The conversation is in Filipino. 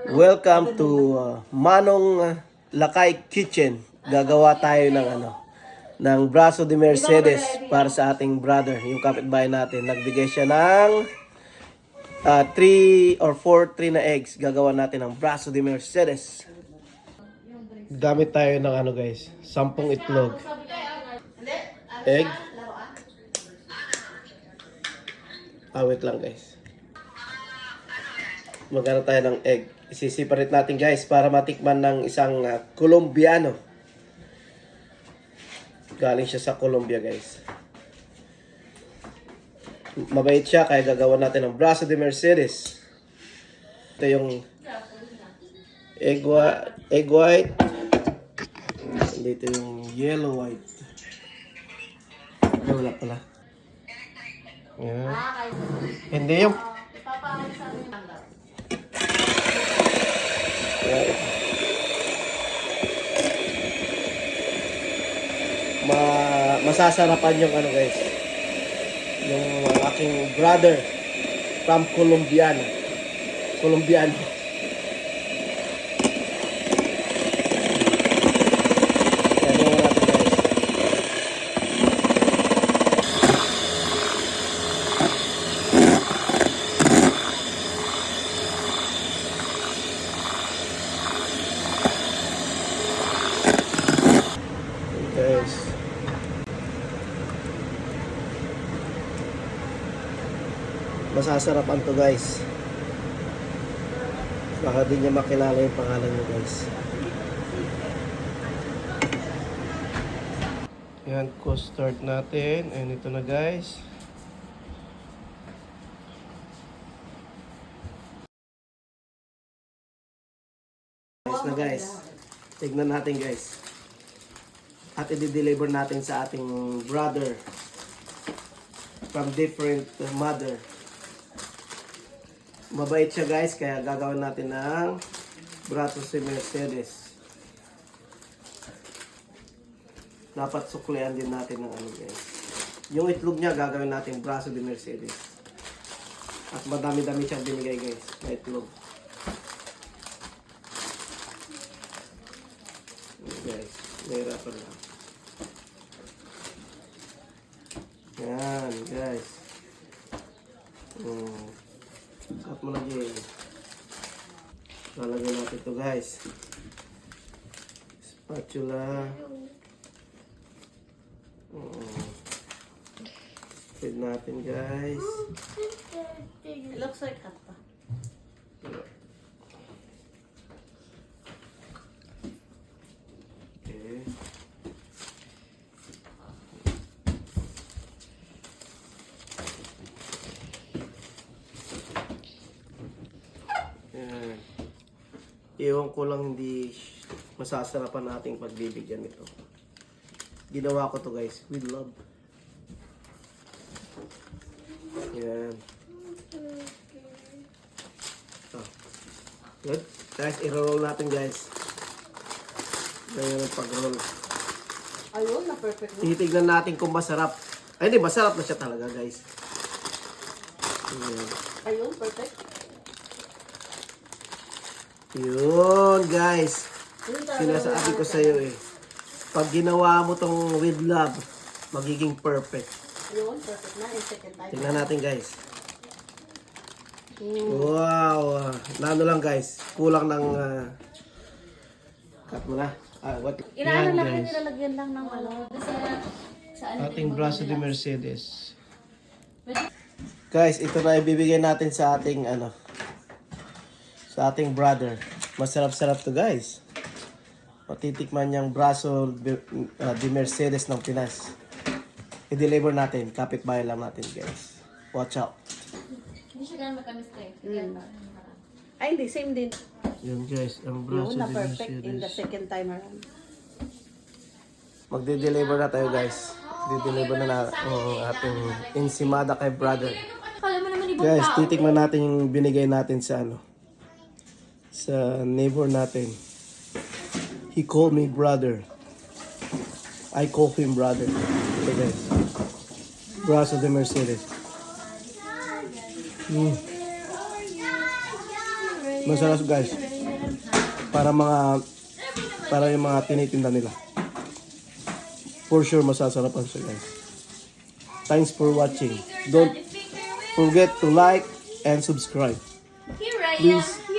Welcome to Manong Lakay Kitchen. Gagawa tayo ng braso de Mercedes para sa ating brother, yung kapitbahay natin. Nagbigay siya ng 3 or 4 tray na eggs. Gagawa natin ng braso de Mercedes. Gamit tayo ng guys, 10 itlog. Egg. Wait lang guys. Magano tayo ng egg. Isiseparate natin guys para matikman ng isang Colombiano. Galing siya sa Colombia guys. Mabait siya kaya gagawa natin ng braso de Mercedes. Ito yung egg white. Dito yung yellow white. Wala pala. Yan. Hindi yung masasarapan yung guys, yung aking brother from Colombiano. Guys, masasarapan to guys. Baka di niya makilala yung pangalan niyo guys. Yan, co-start natin. And ito na guys. Guys, tignan natin guys. At i-deliver natin sa ating brother from different mother. Mabait siya guys, kaya gagawin natin ng braso de Mercedes. Dapat suklian din natin ng guys. Yung itlog niya gagawin natin braso de Mercedes. At madami-dami siyang binigay guys na itlog. Guys, nahirapan lang. Yan guys. Cut mo na dyan. Lalagay natin ito guys. Spatula. Feed natin guys. It looks like hot pa. Okay. Iwan ko lang hindi masasarapan nating pagbibigyan ito. Ginawa ko to guys with love. Yan. Good. Guys, i-roll natin guys. Ganyan ang pag-roll. Ayun, na perfect. Titignan natin kung masarap. Ay hindi, masarap na siya talaga guys. Yan. Ayun, perfect. Yun guys. Sinasabi ko sa iyo pag ginawa mo tong with love, magiging perfect. Ayun, perfect na. In second time. Tingnan natin guys. Wow. Nano lang guys. Kulang ng cut mo na. Inaano lang yan, nilalagyan lang ng Ating braso de Mercedes. Guys, ito na ibibigay natin sa ating sa ating brother. Masarap-sarap to guys. Matitikman niyang braso de Mercedes ng Pinas. I-deliver natin. Kapitbahay lang natin guys. Watch out. Hindi siya ganun matamis Ay, hindi. Same din. Yun guys. Ang braso Yun, na de perfect in the Mercedes. second time around. Magde-deliver na tayo guys. Di-deliver na ating ensimada kay brother. Guys, titikman natin yung binigay natin sa sa neighbor natin. He called me brother. I call him brother. Okay guys. Braso de Mercedes. Masarap guys. Para yung mga tinitinda nila. For sure masasarapan siya guys. Thanks for watching. Don't forget to like and subscribe. Here I Please. am.